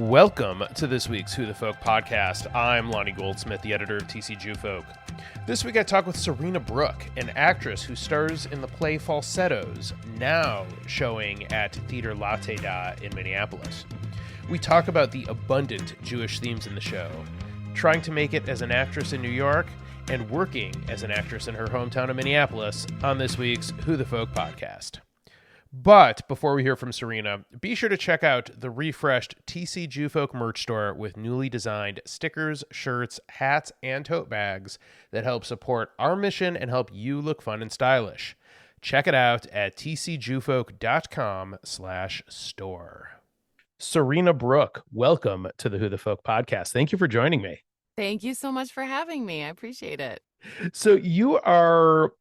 Welcome to this week's Who the Folk podcast. I'm Lonnie Goldsmith, the editor of TC Jewfolk. This week I talk with Serena Brook, an actress who stars in the play Falsettos, now showing at Theatre Latte in Minneapolis. We talk about the abundant Jewish themes in the show, trying to make it as an actress in New York, and working as an actress in her hometown of Minneapolis on this week's Who the Folk podcast. But before we hear from Serena, be sure to check out the refreshed TC Jewfolk merch store with newly designed stickers, shirts, hats, and tote bags that help support our mission and help you look fun and stylish. Check it out at tcjewfolk.com/store. Serena Brook, welcome to the Who the Folk podcast. Thank you for joining me. Thank you so much for having me. I appreciate it. So you're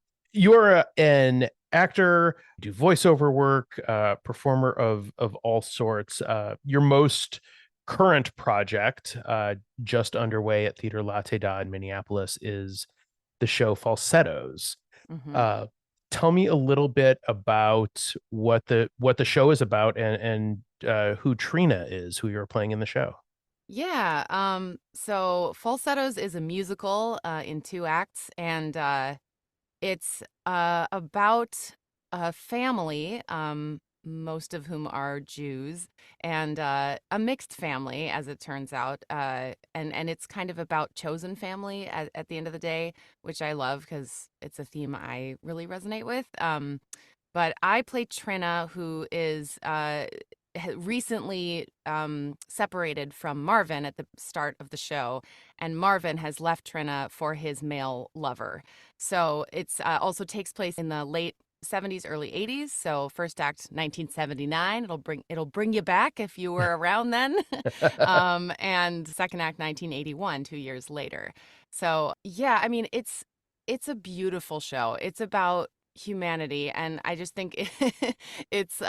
an actor, do voiceover work, performer of all sorts. Your most current project, just underway at Theatre Latte in Minneapolis, is the show Falsettos. Mm-hmm. Tell me a little bit about what the show is about and who Trina is, who you're playing in the show. Yeah. So Falsettos is a musical in 2 acts, and it's about a family, most of whom are Jews, and a mixed family, as it turns out. And it's kind of about chosen family at the end of the day, which I love because it's a theme I really resonate with. But I play Trina, who is recently separated from Marvin at the start of the show, and Marvin has left Trina for his male lover. So it's also takes place in the late 70s, early 80s. So first act 1979. It'll bring you back if you were around then. And second act 1981, 2 years later. So yeah, I mean it's a beautiful show. It's about humanity, and I just think it's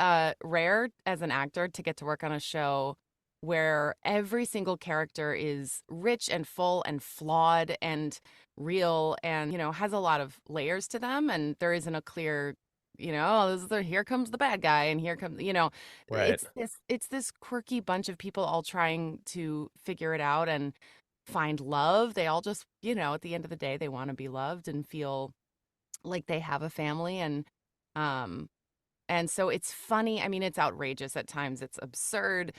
rare as an actor to get to work on a show where every single character is rich and full and flawed and real, and has a lot of layers to them, and there isn't a clear here comes the bad guy and here comes Right. it's this quirky bunch of people all trying to figure it out and find love. They all just at the end of the day they want to be loved and feel like they have a family, and so it's funny. I mean, it's outrageous at times. It's absurd,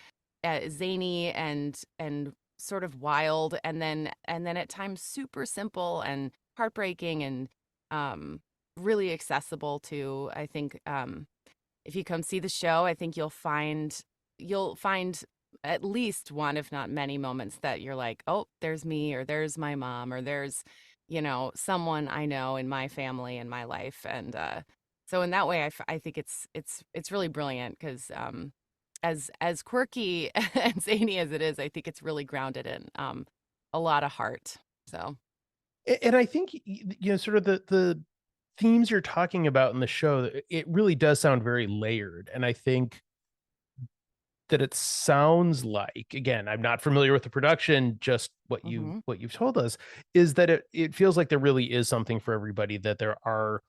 zany, and sort of wild, and then at times super simple and heartbreaking, and really accessible to. I think if you come see the show, I think you'll find at least one, if not many, moments that you're like, oh, there's me, or there's my mom, or there's someone I know in my family and my life. And so in that way, I think it's really brilliant because as quirky and zany as it is, I think it's really grounded in a lot of heart. So, And I think sort of the themes you're talking about in the show, it really does sound very layered, and I think that it sounds like, again, I'm not familiar with the production, just what you've told us, is that it feels like there really is something for everybody, that there are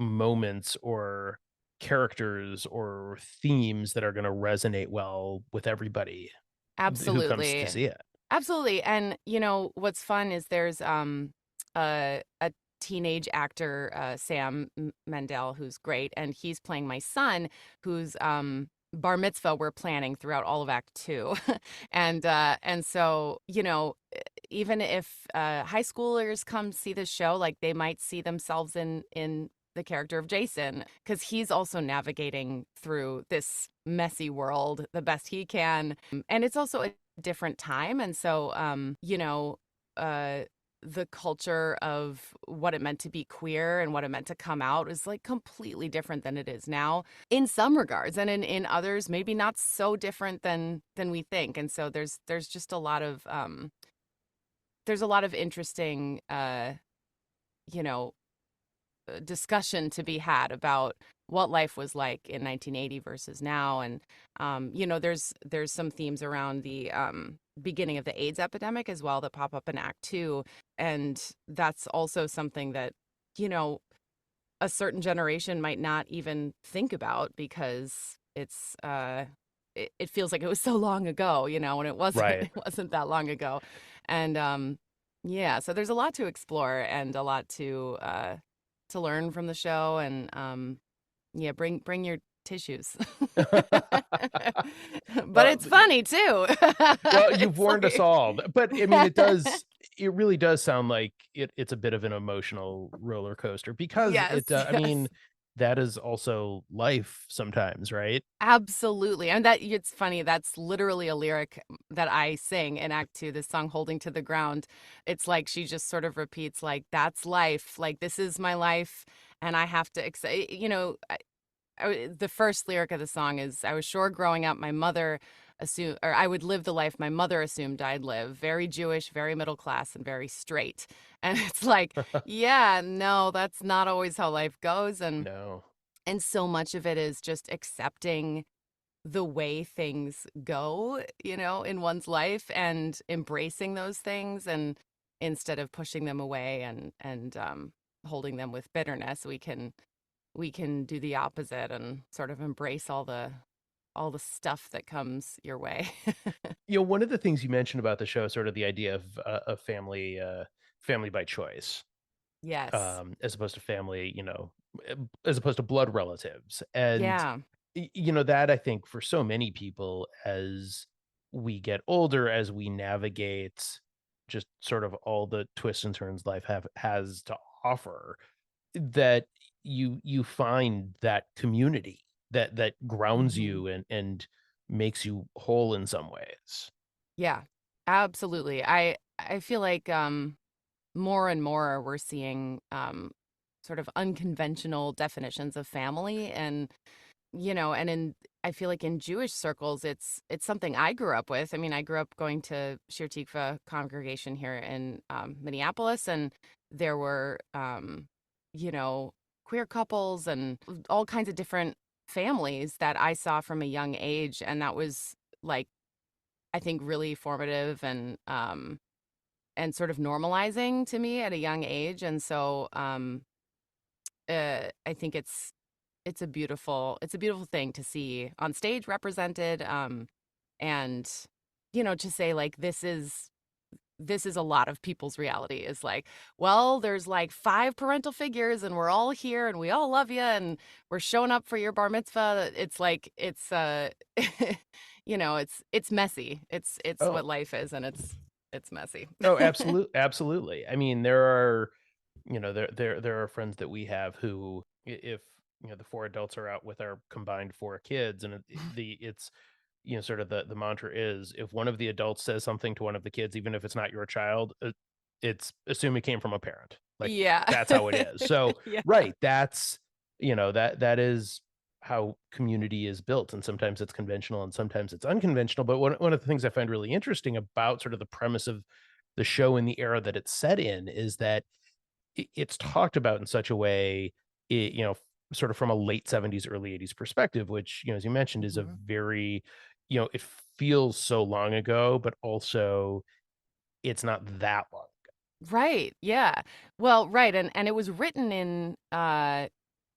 moments or characters or themes that are going to resonate well with everybody who comes to absolutely. see it. Absolutely. And what's fun is there's a teenage actor, Sam Mendel, who's great, and he's playing my son, who's bar mitzvah we're planning throughout all of Act 2. And so even if high schoolers come see this show, like they might see themselves in the character of Jason, because he's also navigating through this messy world the best he can, and it's also a different time. And so the culture of what it meant to be queer and what it meant to come out is like completely different than it is now in some regards, and in others maybe not so different than we think. And so there's just a lot of interesting discussion to be had about what life was like in 1980 versus now. And there's some themes around the beginning of the AIDS epidemic as well that pop up in Act 2, and that's also something that a certain generation might not even think about, because it's it feels like it was so long ago, and it wasn't Right. it wasn't that long ago. And yeah, so there's a lot to explore and a lot to learn from the show. And yeah, bring your tissues. But Well, it's funny too. well, you've It's warned us like all, but I mean, it really does sound like it's a bit of an emotional roller coaster because yes, I yes. mean, that is also life sometimes, right? Absolutely. And that it's funny, that's literally a lyric that I sing in Act 2, this song Holding to the Ground. It's like she just sort of repeats like that's life. Like this is my life and I have to accept, the first lyric of the song is I was sure growing up my mother assumed or I would live the life my mother assumed I'd live. Very Jewish, very middle class and very straight. And it's like, yeah, no, that's not always how life goes. No. And so much of it is just accepting the way things go, in one's life and embracing those things and instead of pushing them away and holding them with bitterness, we can do the opposite and sort of embrace all the stuff that comes your way. One of the things you mentioned about the show, sort of the idea of family by choice, Yes. as opposed to family, as opposed to blood relatives. And, Yeah. that I think for so many people as we get older, as we navigate just sort of all the twists and turns life has to offer, that you find that community that grounds Mhm. you and makes you whole in some ways. Yeah. Absolutely. I feel like more and more we're seeing sort of unconventional definitions of family and in I feel like in Jewish circles it's something I grew up with. I mean, I grew up going to Shir Tikva congregation here in Minneapolis, and there were you know queer couples and all kinds of different families that I saw from a young age, and that was like I think really formative and sort of normalizing to me at a young age. And so I think it's a beautiful thing to see on stage represented, and to say like this is a lot of people's reality is like, well, there's like five parental figures and we're all here and we all love you and we're showing up for your bar mitzvah. It's like it's it's messy. It's Oh, what life is, and it's messy. oh, absolutely. I mean, there are, there are friends that we have who, if the four adults are out with our combined four kids, and it's sort of the mantra is if one of the adults says something to one of the kids, even if it's not your child, it's assume it came from a parent. Like Yeah. that's how it is. So Yeah. right, that's that is how community is built, and sometimes it's conventional and sometimes it's unconventional. But one of the things I find really interesting about sort of the premise of the show in the era that it's set in is that it's talked about in such a way, sort of from a late 70s, early 80s perspective, which, as you mentioned, is a Mhm. very, it feels so long ago, but also it's not that long. Right. Yeah. Well, right. And it was written in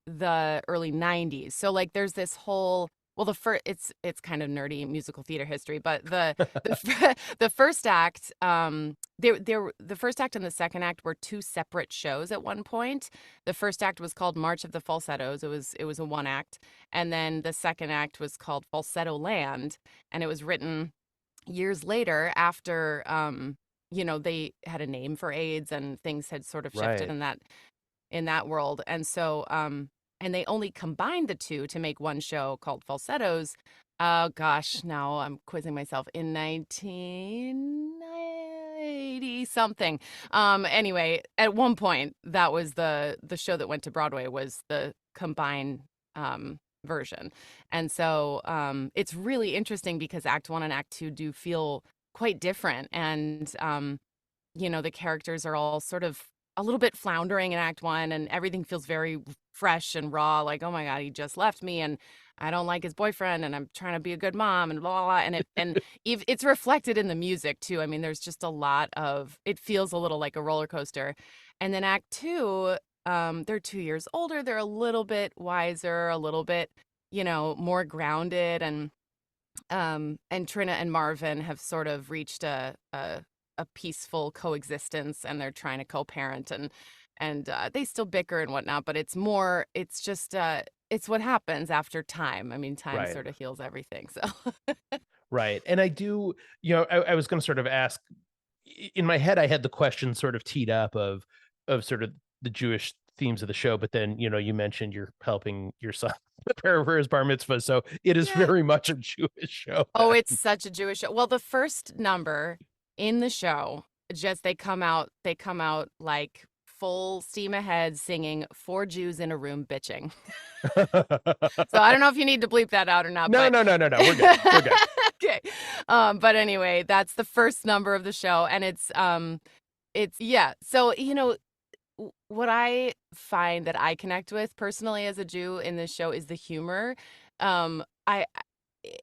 the early 90s. So like there's this whole well the first it's kind of nerdy musical theater history, but the first act the first act and the second act were two separate shows at one point. The first act was called March of the Falsettos. It was a one act, and then the second act was called Falsetto Land, and it was written years later after they had a name for AIDS and things had sort of shifted Right. in that world. And so and they only combined the two to make one show called Falsettos. Oh gosh, now I'm quizzing myself, in 1980 something. Anyway, at one point that was the show that went to Broadway was the combined version. And so it's really interesting because Act 1 and Act 2 do feel quite different, and the characters are all sort of a little bit floundering in Act 1, and everything feels very fresh and raw, like, "Oh my god, he just left me, and I don't like his boyfriend, and I'm trying to be a good mom," and blah, blah, blah, it's reflected in the music too. I mean, there's just a lot of it feels a little like a roller coaster. And then Act 2, they're 2 years older, they're a little bit wiser, a little bit, more grounded, and And Trina and Marvin have sort of reached a peaceful coexistence, and they're trying to co-parent, and they still bicker and whatnot, but it's just it's what happens after time. I mean, time Right. sort of heals everything. So Right. And I do, I was going to sort of ask, in my head, I had the question sort of teed up of sort of the Jewish themes of the show, but then, you mentioned you're helping your son prepare for his bar mitzvah. So it is yeah. very much a Jewish show Oh, then. it's such a Jewish show. Well, the first number in the show, just they come out like full steam ahead singing four Jews in a room bitching. So I don't know if you need to bleep that out or not, No, but no, no, no, no. We're good. We're good. okay. But anyway, that's the first number of the show, and it's yeah. So what I find that I connect with personally as a Jew in this show is the humor.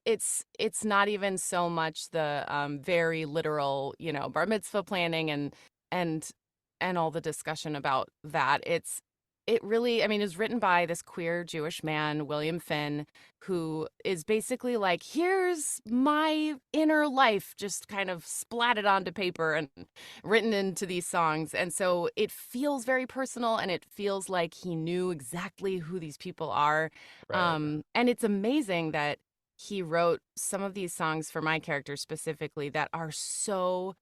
It's not even so much the very literal, bar mitzvah planning and and all the discussion about that. It really, I mean, is written by this queer Jewish man, William Finn, who is basically like, here's my inner life just kind of splatted onto paper and written into these songs. And so it feels very personal, and it feels like he knew exactly who these people are. Right. And it's amazing that he wrote some of these songs for my character specifically that are so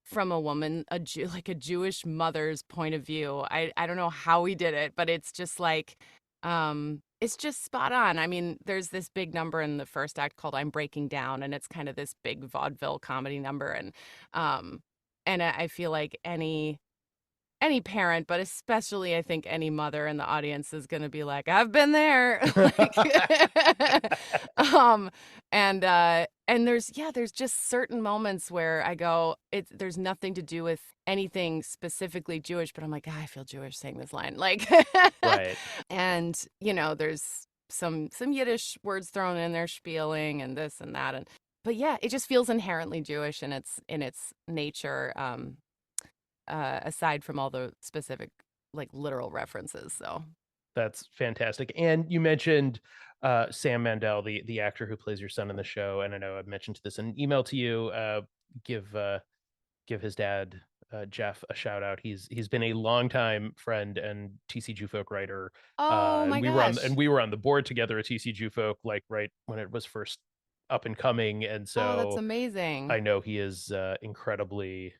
from a woman, like a Jewish mother's point of view. I don't know how he did it, but it's just like, it's just spot on. I mean, there's this big number in the first act called "I'm Breaking Down," and it's kind of this big vaudeville comedy number, um, and I feel like any parent, but especially I think any mother in the audience is going to be like, I've been there. Like, um, and there's just certain moments where I go, there's nothing to do with anything specifically Jewish, but I'm like, I feel Jewish saying this line. Like, Right. and there's some Yiddish words thrown in there, spieling and this and that. But yeah, it just feels inherently Jewish in its nature. Aside from all the specific, like, literal references. So That's fantastic. And you mentioned Sam Mandel, the actor who plays your son in the show. And I know I've mentioned this in an email to you. Give give his dad, Jeff, a shout out. He's been a longtime friend and TC Jewfolk writer. oh And my gosh. we were on the board together at TC Jewfolk, like right when it was first up and coming. And Oh, that's so amazing. I know he is incredibly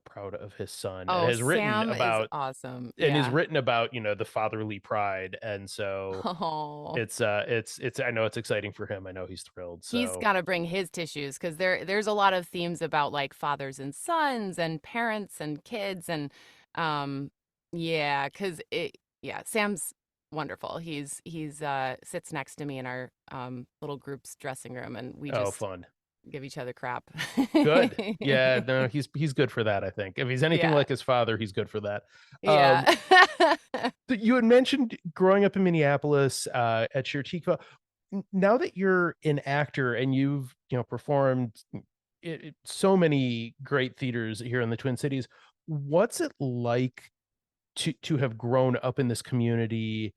proud of his son, and Oh, has written Sam is about awesome. Yeah. the fatherly pride. And so Oh, it's I know it's exciting for him. I know he's thrilled. he's So got to bring his tissues, because there's a lot of themes about like fathers and sons and parents and kids, and um yeah, because it yeah, Sam's wonderful. He's sits next to me in our little group's dressing room, and we oh, just fun. give each other crap. Good. Yeah, no, he's good for that, I think. If he's anything Yeah. like his father, he's good for that. Um, Yeah. you had mentioned growing up in Minneapolis, at Shirtikva. Now that you're an actor and you've, performed so many great theaters here in the Twin Cities, what's it like to have grown up in this community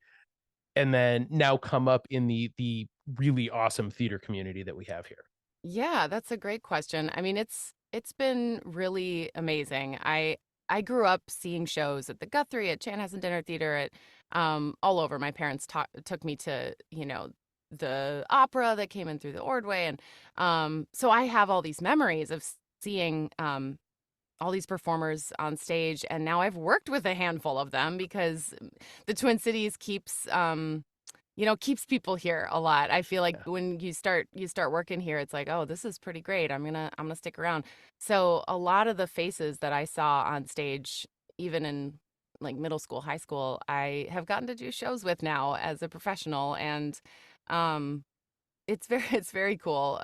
and then now come up in the really awesome theater community that we have here? Yeah, that's a great question. I mean, it's been really amazing. I grew up seeing shows at the Guthrie, at Chanhassen Dinner Theater, at all over. My parents took me to, the opera that came in through the Ordway, and so I have all these memories of seeing all these performers on stage, and now I've worked with a handful of them because the Twin Cities keeps people here a lot. I feel like Yeah. when you start working here, it's like, oh, this is pretty great. I'm gonna stick around. So a lot of the faces that I saw on stage, even in like middle school, high school, I have gotten to do shows with now as a professional, and um, it's very it's very cool.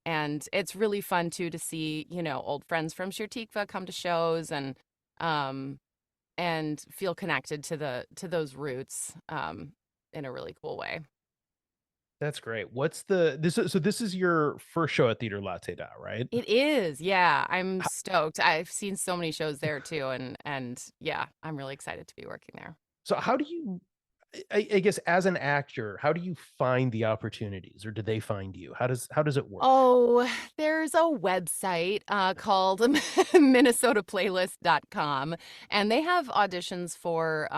And it's really fun too to see old friends from Shir Tikva come to shows, um, and feel connected to those roots in a really cool way. That's great. What's the this is so this is your first show at Theatre Latte now, right? It is, yeah. I'm H- stoked. I've seen so many shows there too, and yeah, I'm really excited to be working there. So how do you I guess as an actor, how do you find the opportunities, or do they find you? How does it work? Oh, there's a website called minnesotaplaylist.com, and they have auditions for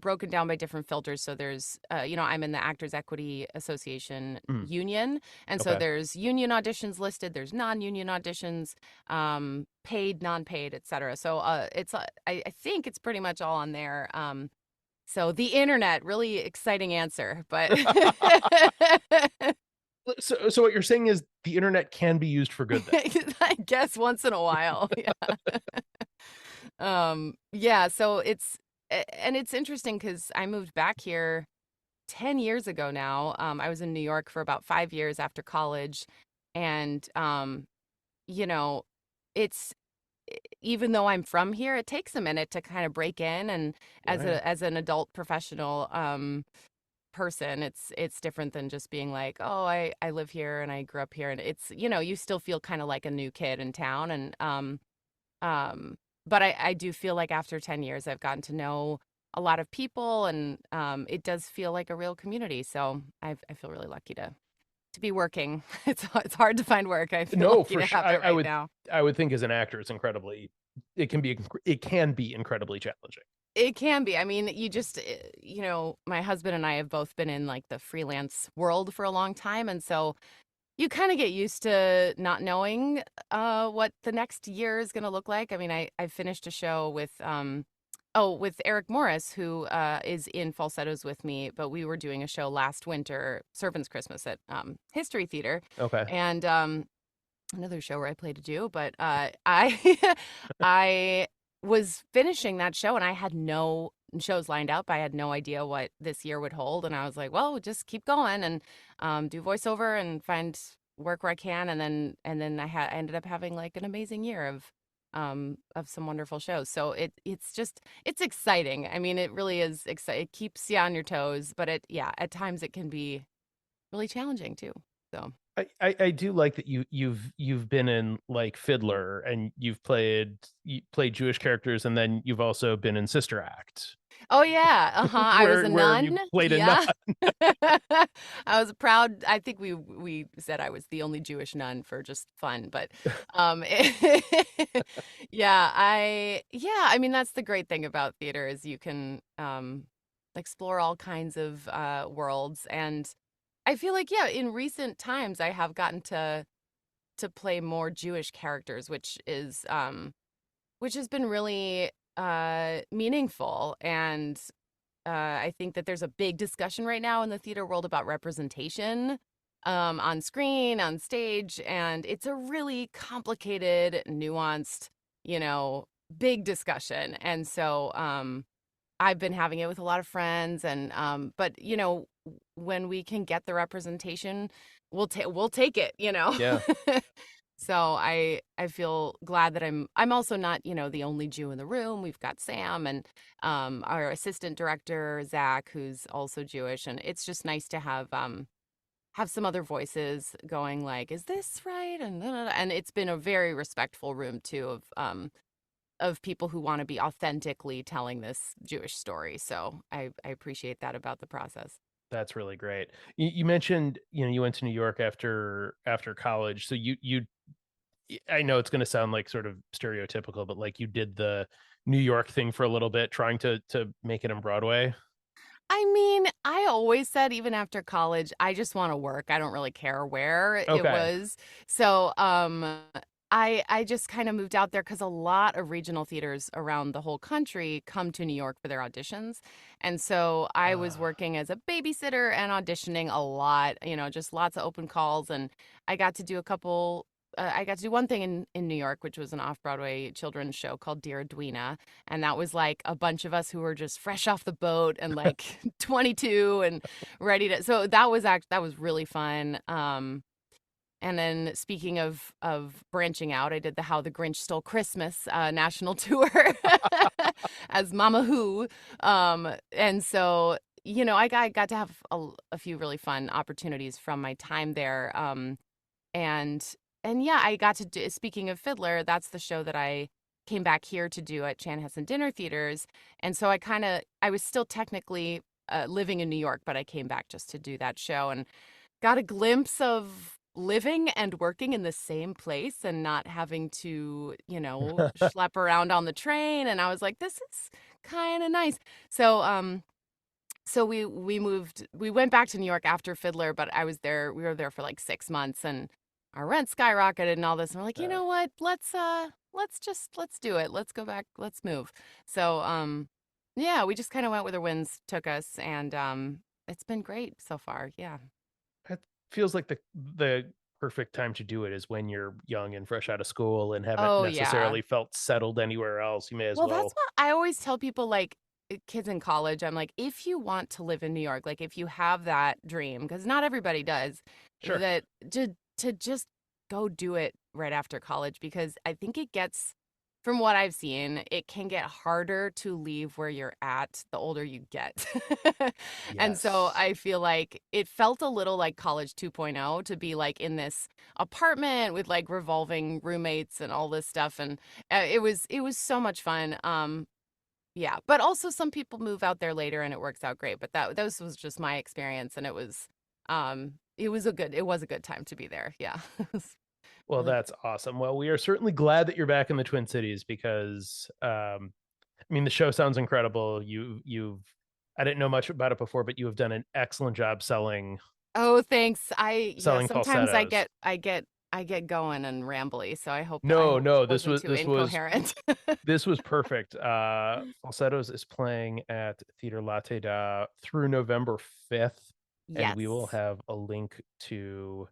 broken down by different filters. So there's, I'm in the Actors Equity Association Mm, union. And so okay. there's union auditions listed, there's non-union auditions, paid, non-paid, etc. So I think it's pretty much all on there. So the internet, really exciting answer, but So what you're saying is the internet can be used for good then? I guess once in a while. Yeah. Yeah, so and it's interesting because I moved back here 10 years ago now. I was in New York for about 5 years after college. And, you know, it's even though I'm from here, it takes a minute to kind of break in. And Right. as an adult professional, person, it's different than just being like, oh, I live here and I grew up here. And it's, you still feel kind of like a new kid in town. And, but I do feel like after 10 years, I've gotten to know a lot of people, and it does feel like a real community. So I feel really lucky to be working. It's hard to find work. I feel No, lucky for to sure. have it right now. I would think as an actor, it can be incredibly challenging. It can be. I mean, my husband and I have both been in like the freelance world for a long time, and so you kind of get used to not knowing what the next year is going to look like. I mean, I finished a show with Eric Morris, who is in Falsettos with me, but we were doing a show last winter, Servant's Christmas at History Theater, Okay. and another show where I played a Jew. But I I was finishing that show, and I had no shows lined up. I had no idea what this year would hold, and I was like, well, just keep going and do voiceover and find work where I can. And then I ended up having like an amazing year of some wonderful shows. So it's exciting. I mean, it really is exciting. It keeps you on your toes, but at times it can be really challenging too. So. I do like that you've been in like Fiddler, and you played Jewish characters, and then you've also been in Sister Act, Oh, yeah, uh-huh, I was a where nun, you played a nun. yeah. I was proud. I think we said I was the only Jewish nun for just fun, but, um, I mean, that's the great thing about theater is you can, explore all kinds of, worlds, and I feel like, yeah, in recent times, I have gotten to play more Jewish characters, which has been really meaningful. And I think that there's a big discussion right now in the theater world about representation on screen, on stage, and it's a really complicated, nuanced, you know, big discussion. And so I've been having it with a lot of friends, and but when we can get the representation, we'll take it. Yeah. So I feel glad that I'm also not the only Jew in the room. We've got Sam and our assistant director Zach, who's also Jewish, and it's just nice to have some other voices going like, is this right? And it's been a very respectful room too of people who want to be authentically telling this Jewish story. So I appreciate that about the process. That's really great. You mentioned, you went to New York after college. So I know it's going to sound like sort of stereotypical, but like you did the New York thing for a little bit, trying to make it on Broadway. I mean, I always said even after college, I just want to work. I don't really care where it Okay. was. So, I just kind of moved out there because a lot of regional theaters around the whole country come to New York for their auditions. And so I was Uh, working as a babysitter and auditioning a lot, just lots of open calls. And I got to do I got to do one thing in New York, which was an off-Broadway children's show called Dear Edwina. And that was like a bunch of us who were just fresh off the boat and like 22 and ready to. So that was really fun. And then speaking of branching out, I did the How the Grinch Stole Christmas national tour as Mama Who. And so, I got to have a few really fun opportunities from my time there. And and yeah, I got to do, speaking of Fiddler, that's the show that I came back here to do at Chanhassen Dinner Theaters. And so I was still technically living in New York, but I came back just to do that show and got a glimpse of living and working in the same place and not having to, schlep around on the train. And I was like, this is kind of nice. So we went back to New York after Fiddler, but we were there for like 6 months, and our rent skyrocketed and all this. And we're like, you know what? Let's do it. Let's go back. Let's move. So, yeah, we just kind of went where the winds took us, and it's been great so far. Yeah. It feels like the perfect time to do it is when you're young and fresh out of school and haven't Oh, necessarily yeah. felt settled anywhere else. You may as Well, that's well. what I always tell people, like kids in college. I'm like, if you want to live in New York, like if you have that dream, because not everybody does, Sure. that to just go do it right after college, because I think from what I've seen, it can get harder to leave where you're at the older you get. And so Yes. I feel like it felt a little like college 2.0 to be like in this apartment with like revolving roommates and all this stuff. And it was so much fun. Yeah, but also some people move out there later and it works out great. But this was just my experience, and it was a good time to be there. Yeah. Well, Really. that's awesome. Well, we are certainly glad that you're back in the Twin Cities because, I mean, the show sounds incredible. I didn't know much about it before, but you have done an excellent job Oh, thanks. selling Sometimes I falsettos. get I get I get going and rambly, so I No, hope this no, wasn't too incoherent. this was perfect. Falsettos is playing at Theatre Latte through November 5th, and we will Yes. have a link to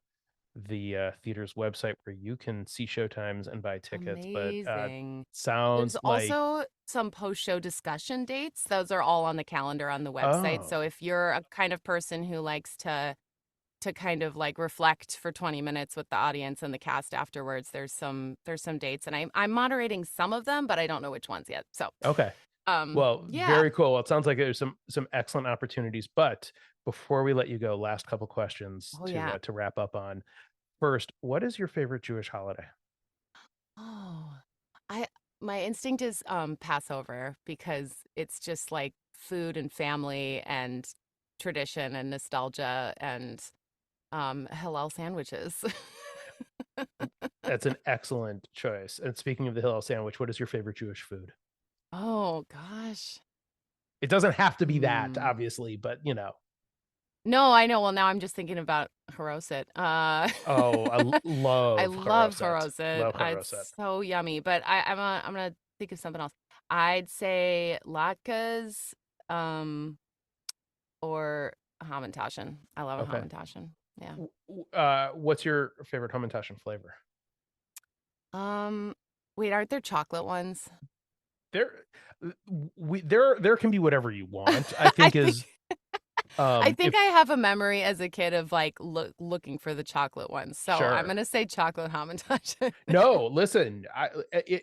the theater's website where you can see showtimes and buy tickets. But Amazing. There's sounds like also some post-show discussion dates. Those are all on the calendar on the website. oh, So if you're a kind of person who likes to kind of like reflect for 20 minutes with the audience and the cast afterwards, there's some dates, and I'm moderating some of them, but I don't know which ones yet. So, okay. Well, yeah. very cool. Well, it sounds like there's some excellent opportunities. But before we let you go, last couple questions Oh, yeah. to wrap up on. First, what is your favorite Jewish holiday? Oh, I my instinct is Passover, because it's just like food and family and tradition and nostalgia and halal sandwiches. That's an excellent choice. And speaking of the Hillel sandwich, what is your favorite Jewish food? Oh gosh. It doesn't have to be that, Hmm. obviously, but No, I know. Well, now I'm just thinking about haroset. Oh, I love love haroset. haroset. Love It's haroset. so yummy. But I'm gonna think of something else. I'd say latkes, um, or hamantaschen. I love a Okay. hamantaschen. Yeah. What's your favorite hamantaschen flavor? Um, Wait, aren't there chocolate ones? There, there can be whatever you want. I I think think is I if think I have a memory as a kid of like looking for the chocolate ones. So I'm sure. gonna say chocolate hamantaschen. No, listen.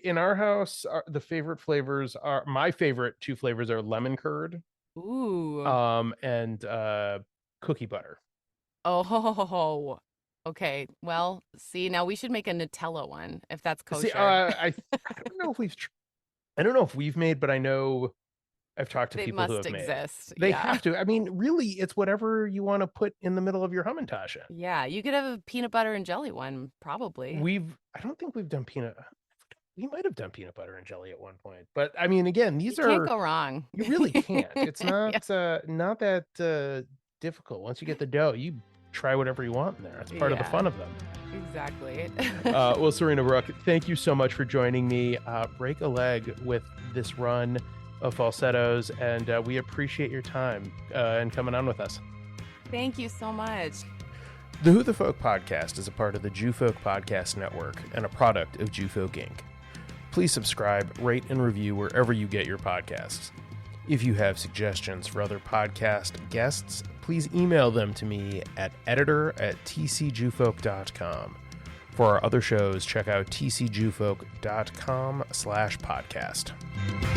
In our house, the favorite flavors are my favorite two flavors are lemon curd, Ooh. and cookie butter. Oh, okay. Well, see, now we should make a Nutella one if that's See, kosher. I don't know if I don't know if we've made, but I know I've talked to They people who must have made. exist. They Yeah. have to. I mean, really, it's whatever you want to put in the middle of your hamantaschen. Yeah. You could have a peanut butter and jelly one, probably. I don't think we've done peanut. We might have done peanut butter and jelly at one point, but I mean, again, You these can't are go wrong. you really can't. It's Yeah. not that difficult. Once you get the dough, you try whatever you want in there. It's part of the Yeah, fun of them. exactly. Well, Serena Brook, thank you so much for joining me. Break a leg with this run of falsettos, and we appreciate your time and coming on with us. Thank you so much. The Who the Folk podcast is a part of the Jew Folk Podcast Network and a product of Jew Folk Inc. Please subscribe, rate, and review wherever you get your podcasts. If you have suggestions for other podcast guests, please email them to me at editor@tcjewfolk.com. For our other shows, check out tcjewfolk.com/podcast.